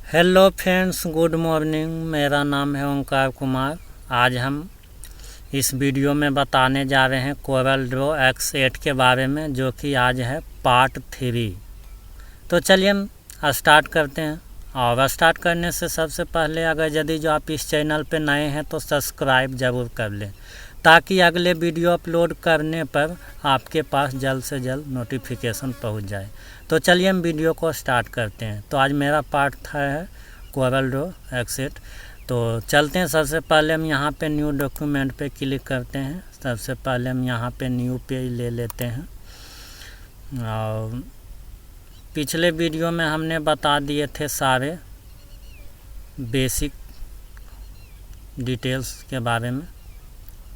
Hello friends, good morning. मेरा नाम है ओंकार कुमार। आज हम इस वीडियो में बताने जा रहे हैं कोरल ड्रॉ X8 के बारे में, जो कि आज है पार्ट 3। तो चलिए हम स्टार्ट करते हैं। और स्टार्ट करने से सबसे पहले अगर यदि जो आप इस चैनल पे नए हैं तो सब्सक्राइब ज़रूर कर लें, ताकि अगले वीडियो अपलोड करने पर आपके पास जल्द से जल्द नोटिफिकेशन पहुंच जाए। तो चलिए हम वीडियो को स्टार्ट करते हैं। तो आज मेरा पार्ट है कोरल ड्रॉ X8। तो चलते हैं। सबसे पहले हम यहाँ पे न्यू डॉक्यूमेंट पे क्लिक करते हैं। सबसे पहले हम यहाँ पे न्यू पेज ले लेते हैं। और पिछले वीडियो में हमने बता दिए थे सारे बेसिक डिटेल्स के बारे में।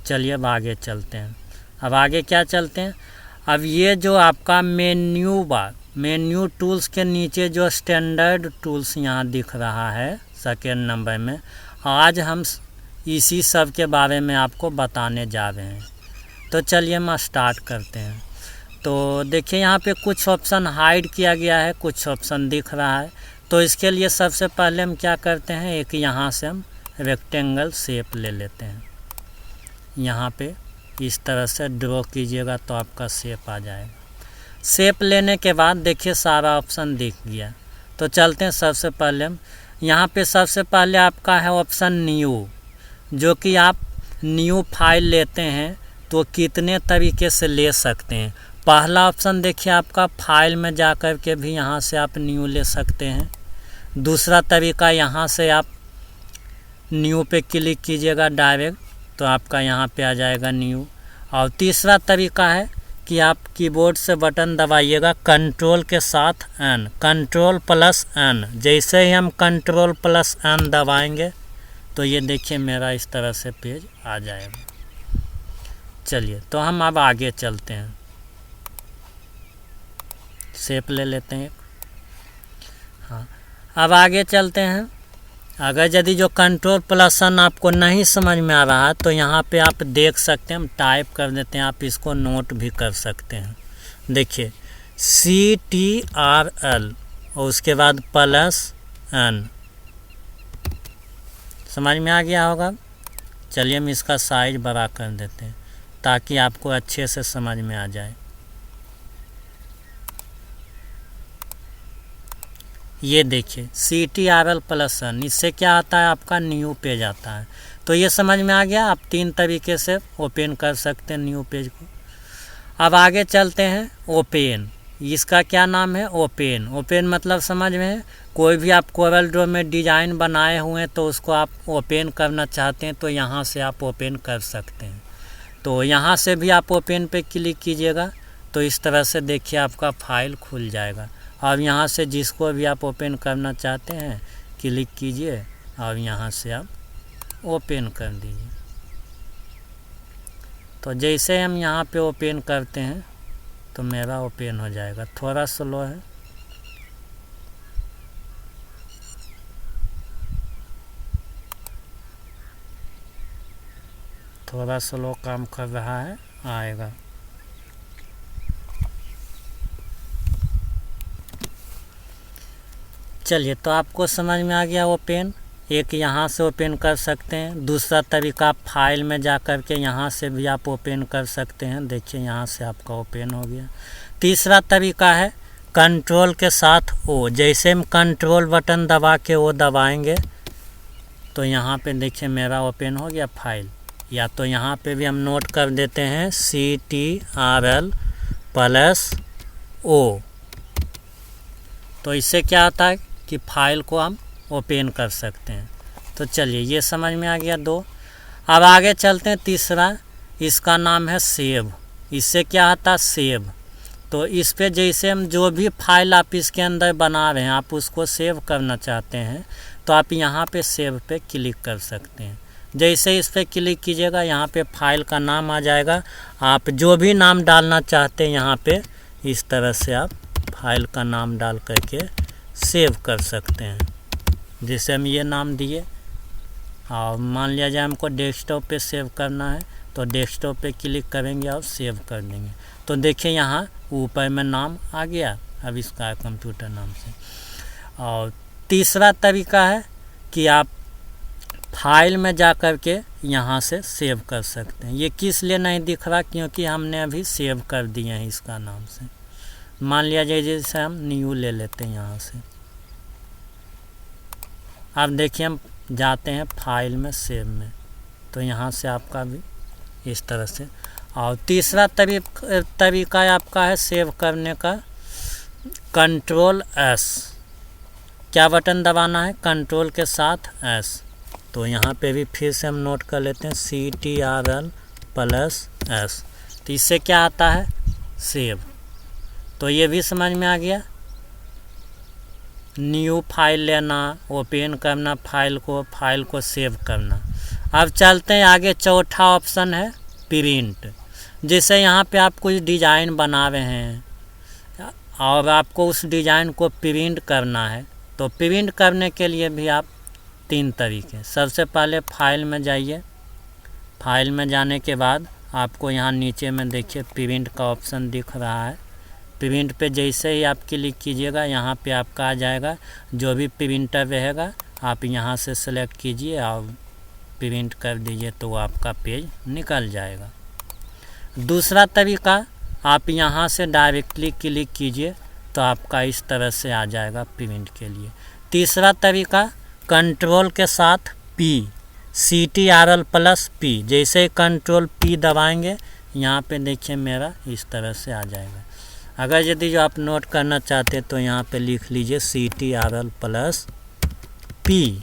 चलिए अब आगे चलते हैं। अब आगे क्या चलते हैं, अब ये जो आपका मेन्यू बार, मेन्यू टूल्स के नीचे जो स्टैंडर्ड टूल्स यहाँ दिख रहा है सेकेंड नंबर में, आज हम इसी सब के बारे में आपको बताने जा रहे हैं। तो चलिए हम स्टार्ट करते हैं। तो देखिए यहाँ पे कुछ ऑप्शन हाइड किया गया है, कुछ ऑप्शन दिख रहा है। तो इसके लिए सबसे पहले हम क्या करते हैं, एक यहाँ से हम रेक्टेंगल शेप ले लेते हैं। यहाँ पे इस तरह से ड्रॉ कीजिएगा तो आपका शेप आ जाएगा। शेप लेने के बाद देखिए सारा ऑप्शन दिख गया। तो चलते हैं। सबसे पहले हम यहाँ पे सबसे पहले आपका है ऑप्शन न्यू, जो कि आप न्यू फाइल लेते हैं तो कितने तरीके से ले सकते हैं। पहला ऑप्शन देखिए आपका फाइल में जा कर के भी यहाँ से आप न्यू ले सकते हैं। दूसरा तरीका, यहाँ से आप न्यू पे क्लिक कीजिएगा डायरेक्ट, तो आपका यहाँ पे आ जाएगा न्यू। और तीसरा तरीका है कि आप कीबोर्ड से बटन दबाइएगा कंट्रोल के साथ N, कंट्रोल प्लस N। जैसे ही हम कंट्रोल प्लस N दबाएंगे तो ये देखिए मेरा इस तरह से पेज आ जाएगा। चलिए तो हम अब आगे चलते हैं। शेप ले लेते हैं। हाँ, अब आगे चलते हैं। अगर यदि जो कंट्रोल प्लस N आपको नहीं समझ में आ रहा है तो यहाँ पे आप देख सकते हैं, हम टाइप कर देते हैं, आप इसको नोट भी कर सकते हैं। देखिए CTRL और उसके बाद प्लस N। समझ में आ गया होगा। चलिए हम इसका साइज बड़ा कर देते हैं ताकि आपको अच्छे से समझ में आ जाए। ये देखिए CTRL प्लस N, इससे क्या आता है, आपका न्यू पेज आता है। तो ये समझ में आ गया। आप 3 तरीके से ओपन कर सकते हैं न्यू पेज को। अब आगे चलते हैं। ओपन, इसका क्या नाम है, ओपन। ओपन मतलब समझ में है, कोई भी आप कोरल ड्रॉ में डिज़ाइन बनाए हुए हैं तो उसको आप ओपन करना चाहते हैं तो यहाँ से आप ओपन कर सकते हैं। तो यहाँ से भी आप ओपन पे क्लिक कीजिएगा तो इस तरह से देखिए आपका फाइल खुल जाएगा। और यहाँ से जिसको भी आप ओपन करना चाहते हैं क्लिक कीजिए और यहाँ से आप ओपन कर दीजिए। तो जैसे हम यहाँ पे ओपन करते हैं तो मेरा ओपन हो जाएगा। थोड़ा स्लो है। थोड़ा स्लो काम कर रहा है, आएगा। चलिए तो आपको समझ में आ गया ओपन। एक यहाँ से ओपन कर सकते हैं। दूसरा तरीका, फाइल में जा कर के यहाँ से भी आप ओपन कर सकते हैं। देखिए यहाँ से आपका ओपन हो गया। तीसरा तरीका है कंट्रोल के साथ O। जैसे हम कंट्रोल बटन दबा के O दबाएंगे तो यहाँ पे देखिए मेरा ओपन हो गया फाइल। या तो यहाँ पे भी हम नोट कर देते हैं CTRL प्लस O। तो इससे क्या आता है कि फाइल को हम ओपन कर सकते हैं। तो चलिए ये समझ में आ गया 2। अब आगे चलते हैं। तीसरा, इसका नाम है सेव। इससे क्या आता है, सेव। तो इस पे जैसे हम जो भी फाइल आप इसके अंदर बना रहे हैं, आप उसको सेव करना चाहते हैं तो आप यहाँ पे सेव पे क्लिक कर सकते हैं। जैसे इस पे क्लिक कीजिएगा यहाँ पे फाइल का नाम आ जाएगा। आप जो भी नाम डालना चाहते हैं यहाँ पे इस तरह से आप फाइल का नाम डाल करके सेव कर सकते हैं। जैसे हम ये नाम दिए और मान लिया जाए हमको डेस्कटॉप पे सेव करना है तो डेस्कटॉप पे क्लिक करेंगे और सेव कर देंगे। तो देखिए यहाँ ऊपर में नाम आ गया। अब इसका कंप्यूटर नाम से। और तीसरा तरीका है कि आप फाइल में जा कर के यहाँ से सेव कर सकते हैं। ये किस लिए नहीं दिख रहा, क्योंकि हमने अभी सेव कर दिए हैं इसका नाम से। मान लिया जाए जैसे हम न्यू ले लेते हैं यहाँ से। अब देखिए हम जाते हैं फाइल में सेव में, तो यहाँ से आपका भी इस तरह से। और तीसरा तरीका आपका है सेव करने का, कंट्रोल एस। क्या बटन दबाना है, कंट्रोल के साथ एस। तो यहाँ पे भी फिर से हम नोट कर लेते हैं CTRL+S। तो इससे क्या आता है, सेव। तो ये भी समझ में आ गया। न्यू फाइल लेना, ओपन करना फाइल को सेव करना। अब चलते हैं आगे, चौथा ऑप्शन है प्रिंट। जैसे यहाँ पे आप कुछ डिज़ाइन बना रहे हैं और आपको उस डिज़ाइन को प्रिंट करना है, तो प्रिंट करने के लिए भी आप 3 तरीके। सबसे पहले फाइल में जाइए। फाइल में जाने के बाद आपको यहाँ नीचे में देखिए प्रिंट का ऑप्शन दिख रहा है। प्रिंट पे जैसे ही आप क्लिक कीजिएगा, यहाँ पे आपका आ जाएगा। जो भी प्रिंटर रहेगा आप यहाँ से सेलेक्ट कीजिए और प्रिंट कर दीजिए, तो आपका पेज निकल जाएगा। दूसरा तरीका, आप यहाँ से डायरेक्टली क्लिक कीजिए तो आपका इस तरह से आ जाएगा प्रिंट के लिए। तीसरा तरीका, कंट्रोल के साथ P, CTRL+P। जैसे कंट्रोल P दबाएंगे, यहाँ पे देखिए मेरा इस तरह से आ जाएगा। अगर यदि जो आप नोट करना चाहते हैं तो यहाँ पे लिख लीजिए CTRL+P।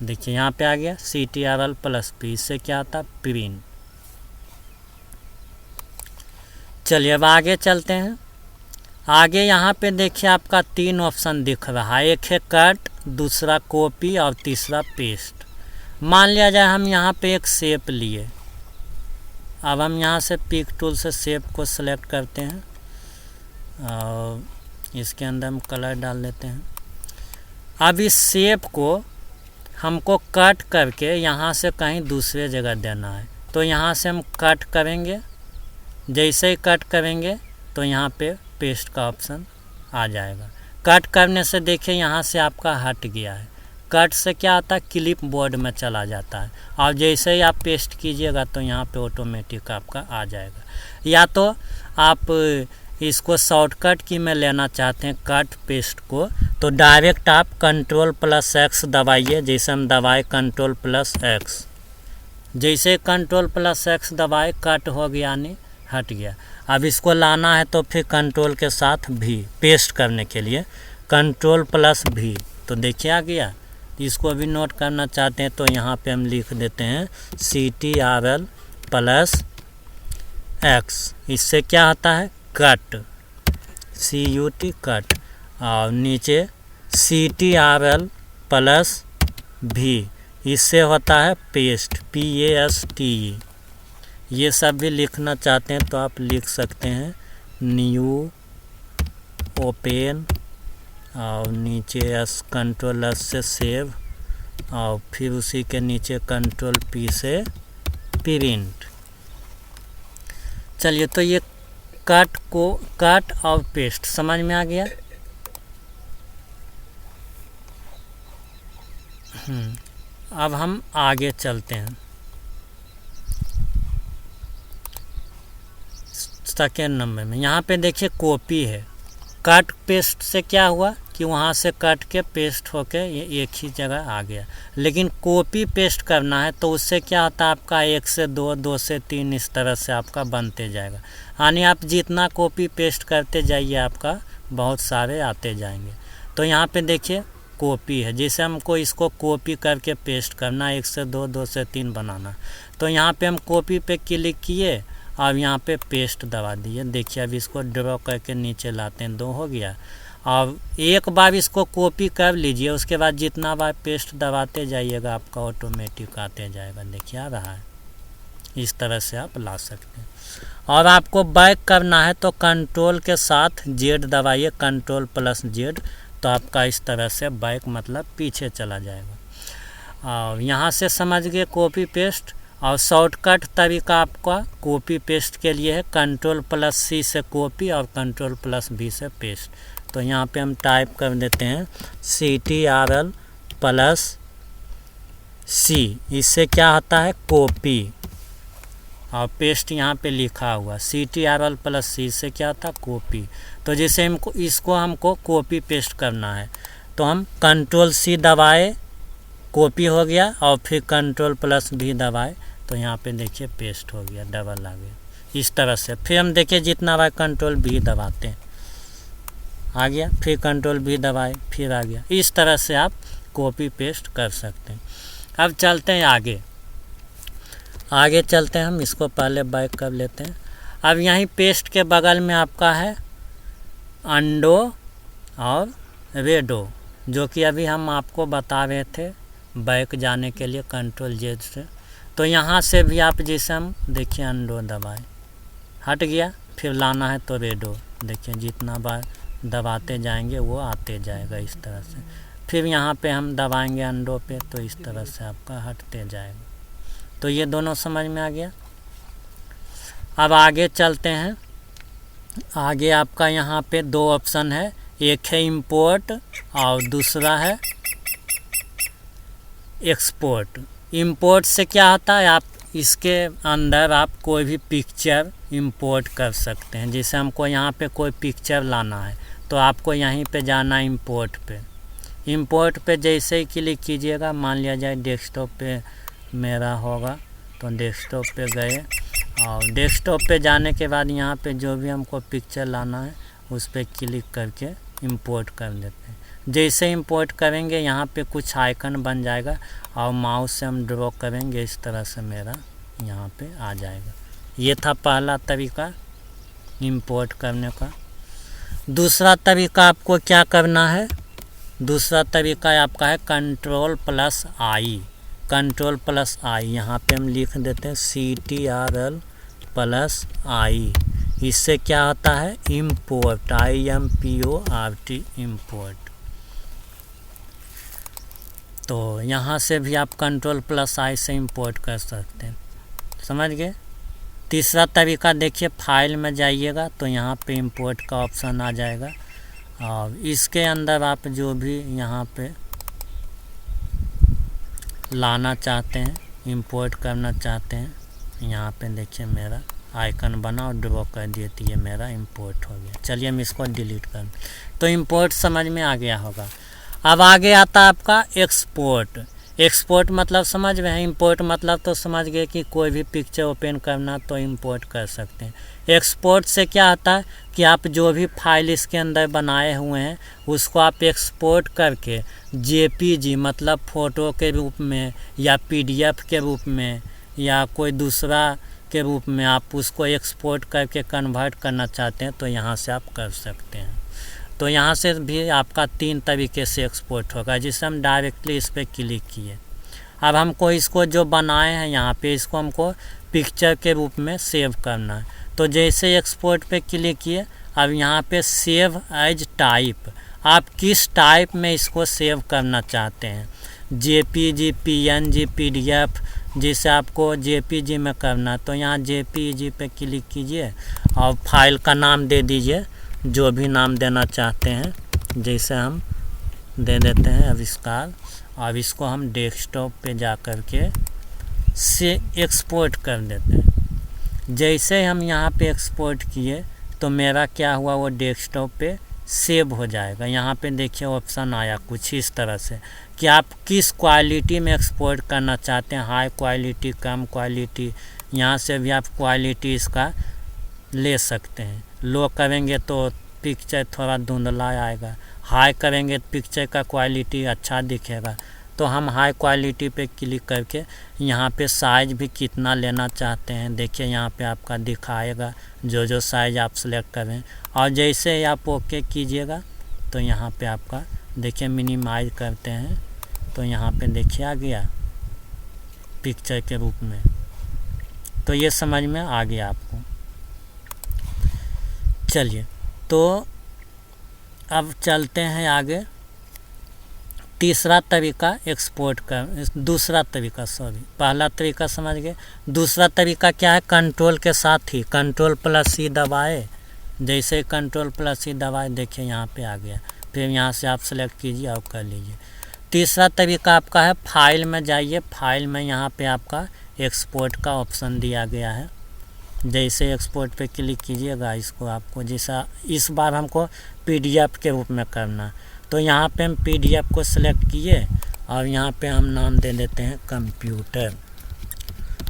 देखिए यहाँ पे आ गया CTRL+P। इससे क्या आता, प्रिंट। चलिए अब आगे चलते हैं। आगे यहाँ पे देखिए आपका 3 ऑप्शन दिख रहा है। एक है कट, दूसरा कॉपी और तीसरा पेस्ट। मान लिया जाए हम यहाँ पे एक शेप लिए। अब हम यहाँ से पिक टूल से शेप को सिलेक्ट करते हैं और इसके अंदर हम कलर डाल लेते हैं। अब इस शेप को हमको कट करके यहाँ से कहीं दूसरे जगह देना है, तो यहाँ से हम कट करेंगे। जैसे ही कट करेंगे तो यहाँ पे पेस्ट का ऑप्शन आ जाएगा। कट करने से देखिए यहाँ से आपका हट गया है। कट से क्या आता है, क्लिप बोर्ड में चला जाता है। और जैसे ही आप पेस्ट कीजिएगा तो यहाँ पे ऑटोमेटिक आपका आ जाएगा। या तो आप इसको शॉर्टकट की में लेना चाहते हैं कट पेस्ट को, तो डायरेक्ट आप Ctrl+X दबाइए। जैसे हम दबाए Ctrl+X, जैसे Ctrl+X दबाए कट हो गया, यानी हट गया। अब इसको लाना है तो फिर कंट्रोल के साथ V, पेस्ट करने के लिए Ctrl+V। तो देखिए आ गया। इसको भी नोट करना चाहते हैं तो यहाँ पे हम लिख देते हैं CTRL+X। इससे क्या होता है, कट, CUT कट। और नीचे CTRL+V, इससे होता है पेस्ट, PASTE। ये सब भी लिखना चाहते हैं तो आप लिख सकते हैं न्यू, ओपन और नीचे Ctrl+S से सेव और फिर उसी के नीचे Ctrl+P से प्रिंट। चलिए, तो ये कट और पेस्ट समझ में आ गया। अब हम आगे चलते हैं। सेकेंड नंबर में यहाँ पे देखिए कॉपी है। कट पेस्ट से क्या हुआ कि वहाँ से कट के पेस्ट होके ये एक ही जगह आ गया। लेकिन कॉपी पेस्ट करना है तो उससे क्या होता है, आपका 1 से 2, 2 से 3 इस तरह से आपका बनते जाएगा। यानी आप जितना कॉपी पेस्ट करते जाइए आपका बहुत सारे आते जाएंगे। तो यहाँ पे देखिए कॉपी है। जैसे हमको इसको कॉपी करके पेस्ट करना, 1 से 2, 2 से 3 बनाना, तो यहाँ पे हम कॉपी पे क्लिक किए और यहाँ पे पेस्ट दबा दिए। देखिए अब इसको ड्रॉ करके नीचे लाते हैं, 2 हो गया। और एक बार इसको कॉपी कर लीजिए, उसके बाद जितना बार पेस्ट दबाते जाइएगा आपका ऑटोमेटिक आते जाएगा। देखिए आ रहा है। इस तरह से आप ला सकते हैं। और आपको बैक करना है तो कंट्रोल के साथ Z दबाइए, Ctrl+Z, तो आपका इस तरह से बैक मतलब पीछे चला जाएगा। और यहाँ से समझ गए कॉपी पेस्ट। और शॉर्टकट तरीका आपका कॉपी पेस्ट के लिए है Ctrl+C से कॉपी और Ctrl+V से पेस्ट। तो यहाँ पे हम टाइप कर देते हैं CTRL प्लस C। इससे क्या होता है कॉपी, और पेस्ट यहाँ पे लिखा हुआ CTRL प्लस C से क्या होता है कॉपी। तो जैसे हमको कॉपी पेस्ट करना है तो हम कंट्रोल C दबाए, कॉपी हो गया, और फिर कंट्रोल प्लस V दबाए तो यहाँ पे देखिए पेस्ट हो गया, डबल आ गया इस तरह से। फिर हम देखिए जितना बार कंट्रोल V दबाते हैं आ गया, फिर कंट्रोल V दबाए फिर आ गया। इस तरह से आप कॉपी पेस्ट कर सकते हैं। अब चलते हैं आगे चलते हैं हम, इसको पहले बैक कर लेते हैं। अब यहीं पेस्ट के बगल में आपका है अंडो और रेडो, जो कि अभी हम आपको बता रहे थे बैक जाने के लिए कंट्रोल Z से। तो यहाँ से भी आप जैसे हम देखिए अंडो दबाए हट गया, फिर लाना है तो रेडो, देखिए जितना बार दबाते जाएंगे वो आते जाएगा इस तरह से। फिर यहाँ पे हम दबाएंगे अंडो पे तो इस तरह से आपका हटते जाएगा। तो ये दोनों समझ में आ गया। अब आगे चलते हैं। आगे आपका यहाँ पे दो ऑप्शन है, एक है इंपोर्ट और दूसरा है एक्सपोर्ट। इंपोर्ट से क्या होता है, आप इसके अंदर आप कोई भी पिक्चर इंपोर्ट कर सकते हैं। जैसे हमको यहाँ पे कोई पिक्चर लाना है तो आपको यहीं पे जाना है इंपोर्ट पे। इंपोर्ट पे जैसे ही क्लिक कीजिएगा, मान लिया जाए डेस्कटॉप पे मेरा होगा तो डेस्कटॉप पे गए, और डेस्कटॉप पे जाने के बाद यहाँ पे जो भी हमको पिक्चर लाना है उस पर क्लिक करके इंपोर्ट कर देते हैं। जैसे इंपोर्ट करेंगे यहाँ पे कुछ आइकन बन जाएगा और माउस से हम ड्रॉ करेंगे, इस तरह से मेरा यहाँ पे आ जाएगा। ये था पहला तरीका इंपोर्ट करने का। दूसरा तरीका आपको क्या करना है, दूसरा तरीका आपका है कंट्रोल प्लस आई। कंट्रोल प्लस आई यहाँ पे हम लिख देते हैं CTRL प्लस आई। इससे क्या होता है इम्पोर्ट, IMPORT इम्पोर्ट। तो यहाँ से भी आप कंट्रोल प्लस आई से इंपोर्ट कर सकते हैं, समझ गए। तीसरा तरीका देखिए, फाइल में जाइएगा तो यहाँ पे इंपोर्ट का ऑप्शन आ जाएगा, और इसके अंदर आप जो भी यहाँ पे लाना चाहते हैं, इंपोर्ट करना चाहते हैं, यहाँ पे देखिए मेरा आइकन बना और ड्रॉ कर दिए तो ये मेरा इंपोर्ट हो गया। चलिए हम इसको डिलीट कर, तो इंपोर्ट समझ में आ गया होगा। अब आगे आता है आपका एक्सपोर्ट। एक्सपोर्ट मतलब समझ रहे हैं, इंपोर्ट मतलब तो समझ गए कि कोई भी पिक्चर ओपन करना तो इंपोर्ट कर सकते हैं। एक्सपोर्ट से क्या आता है कि आप जो भी फाइल इसके अंदर बनाए हुए हैं उसको आप एक्सपोर्ट करके JPG मतलब फ़ोटो के रूप में या PDF के रूप में या कोई दूसरा के रूप में आप उसको एक्सपोर्ट करके कन्वर्ट करना चाहते हैं तो यहाँ से आप कर सकते हैं। तो यहाँ से भी आपका 3 तरीके से एक्सपोर्ट होगा, जिससे हम डायरेक्टली इस पर क्लिक किए। अब हमको इसको जो बनाए हैं यहाँ पे इसको हमको पिक्चर के रूप में सेव करना है। तो जैसे एक्सपोर्ट पे क्लिक किए, अब यहाँ पे सेव एज टाइप, आप किस टाइप में इसको सेव करना चाहते हैं, JPG, PNG, PDF। जैसे आपको JPG में करना तो यहाँ JPG पे क्लिक कीजिए और फाइल का नाम दे दीजिए जो भी नाम देना चाहते हैं। जैसे हम दे देते हैं आविष्कार, अब इसको हम डेस्कटॉप पे जा कर के से एक्सपोर्ट कर देते हैं। जैसे हम यहाँ पे एक्सपोर्ट किए तो मेरा क्या हुआ, वो डेस्कटॉप पे सेव हो जाएगा। यहाँ पे देखिए ऑप्शन आया कुछ इस तरह से कि आप किस क्वालिटी में एक्सपोर्ट करना चाहते हैं, हाई क्वालिटी, कम क्वालिटी। यहाँ से भी आप क्वालिटी इसका ले सकते हैं। लो करेंगे तो पिक्चर थोड़ा धुंधला आएगा, हाई करेंगे तो पिक्चर का क्वालिटी अच्छा दिखेगा। तो हम हाई क्वालिटी पे क्लिक करके यहाँ पे साइज़ भी कितना लेना चाहते हैं देखिए यहाँ पे आपका दिखाएगा, जो साइज़ आप सेलेक्ट करें। और जैसे ही आप ओके कीजिएगा तो यहाँ पे आपका देखिए मिनिमाइज करते हैं तो यहाँ पे देखिए आ गया पिक्चर के रूप में। तो ये समझ में आ गया आपको। चलिए तो अब चलते हैं आगे। तीसरा तरीका एक्सपोर्ट का, दूसरा तरीका पहला तरीका समझ गए। दूसरा तरीका क्या है, कंट्रोल के साथ ही कंट्रोल प्लस C दबाए जैसे कंट्रोल+C दबाए, देखिए यहाँ पे आ गया। फिर यहाँ से आप सेलेक्ट कीजिए और कर लीजिए। तीसरा तरीका आपका है फाइल में जाइए। फाइल में यहाँ पे आपका एक्सपोर्ट का ऑप्शन दिया गया है। जैसे एक्सपोर्ट पे क्लिक कीजिएगा, इसको आपको जैसा इस बार हमको PDF के रूप में करना, तो यहाँ पे हम PDF को सिलेक्ट किए और यहाँ पे हम नाम दे देते हैं कंप्यूटर।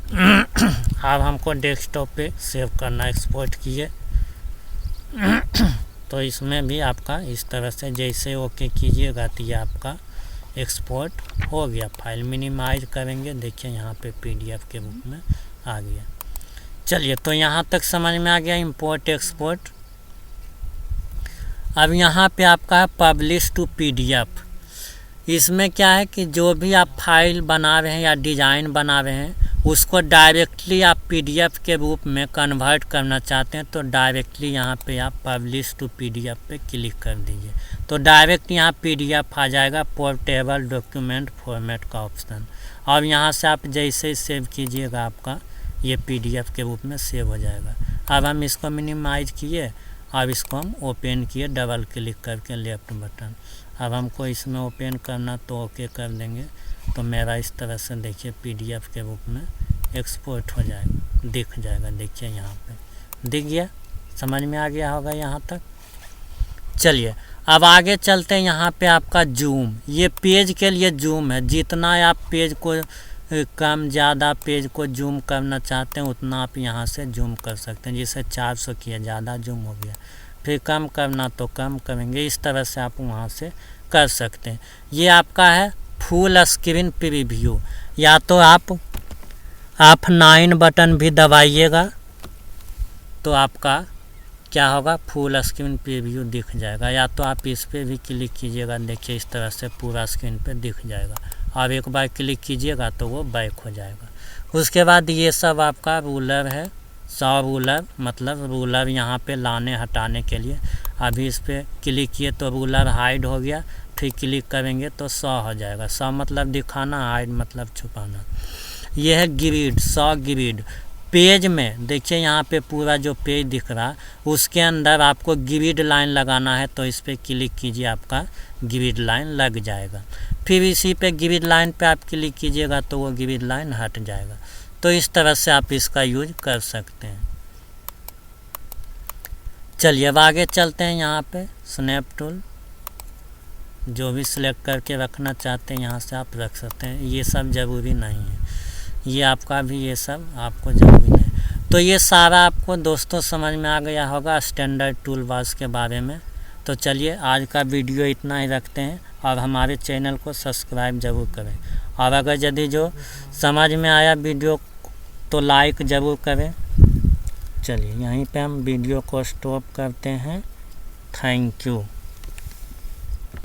अब हमको डेस्कटॉप पे सेव करना, एक्सपोर्ट किए तो इसमें भी आपका इस तरह से जैसे ओके कीजिएगा तो ये आपका एक्सपोर्ट हो गया। फाइल मिनिमाइज करेंगे, देखिए यहाँ पे PDF के रूप में आ गया। चलिए, तो यहाँ तक समझ में आ गया इंपोर्ट एक्सपोर्ट। अब यहाँ पे आपका है पब्लिश टू PDF। इसमें क्या है कि जो भी आप फाइल बना रहे हैं या डिज़ाइन बना रहे हैं उसको डायरेक्टली आप PDF के रूप में कन्वर्ट करना चाहते हैं, तो डायरेक्टली यहाँ पे आप पब्लिश टू PDF पे क्लिक कर दीजिए, तो डायरेक्ट यहाँ PDF आ जाएगा, पोर्टेबल डॉक्यूमेंट फॉर्मेट का ऑप्शन। और यहाँ से आप जैसे सेव कीजिएगा आपका ये PDF के रूप में सेव हो जाएगा। अब हम इसको मिनिमाइज किए, अब इसको हम ओपन किए डबल क्लिक करके लेफ्ट बटन। अब हमको इसमें ओपन करना तो ओके कर देंगे, तो मेरा इस तरह से देखिए PDF के रूप में एक्सपोर्ट हो जाएगा, दिख जाएगा। देखिए यहाँ पे दिख गया, समझ में आ गया होगा यहाँ तक। चलिए अब आगे चलते हैं। यहाँ पे आपका जूम, ये पेज के लिए जूम है। जितना आप पेज को कम ज़्यादा पेज को जूम करना चाहते हैं उतना आप यहाँ से जूम कर सकते हैं। जैसे 400 किया, ज़्यादा जूम हो गया, फिर कम करना तो कम करेंगे। इस तरह से आप वहाँ से कर सकते हैं। ये आपका है फुल स्क्रीन प्रीव्यू। या तो आप F9 बटन भी दबाइएगा तो आपका क्या होगा, फुल स्क्रीन प्रीव्यू दिख जाएगा। या तो आप इस पर भी क्लिक कीजिएगा, देखिए इस तरह से पूरा स्क्रीन पे दिख जाएगा। अब एक बार क्लिक कीजिएगा तो वो बैक हो जाएगा। उसके बाद ये सब आपका रूलर है, 100 रूलर, मतलब रूलर यहाँ पे लाने हटाने के लिए। अभी इस पर क्लिक किए तो रूलर हाइड हो गया, फिर क्लिक करेंगे तो 100 हो जाएगा। 100 मतलब दिखाना, हाइड मतलब छुपाना। ये है ग्रिड, 100 ग्रिड। पेज में देखिए यहाँ पे पूरा जो पेज दिख रहा उसके अंदर आपको ग्रिड लाइन लगाना है, तो इस पर क्लिक कीजिए, आपका ग्रिड लाइन लग जाएगा। फिर इसी पे ग्रिड लाइन पे आप क्लिक कीजिएगा तो वो ग्रिड लाइन हट जाएगा। तो इस तरह से आप इसका यूज कर सकते हैं। चलिए अब आगे चलते हैं। यहाँ पे स्नैप टूल, जो भी सिलेक्ट करके रखना चाहते हैं यहाँ से आप रख सकते हैं। ये सब ज़रूरी नहीं है, ये आपका भी ये सब आपको ज़रूरी नहीं। तो ये सारा आपको दोस्तों समझ में आ गया होगा स्टैंडर्ड टूल बार्स के बारे में। तो चलिए आज का वीडियो इतना ही रखते हैं, और हमारे चैनल को सब्सक्राइब ज़रूर करें। और अगर यदि जो समझ में आया वीडियो तो लाइक ज़रूर करें। चलिए यहीं पे हम वीडियो को स्टॉप करते हैं। Thank you.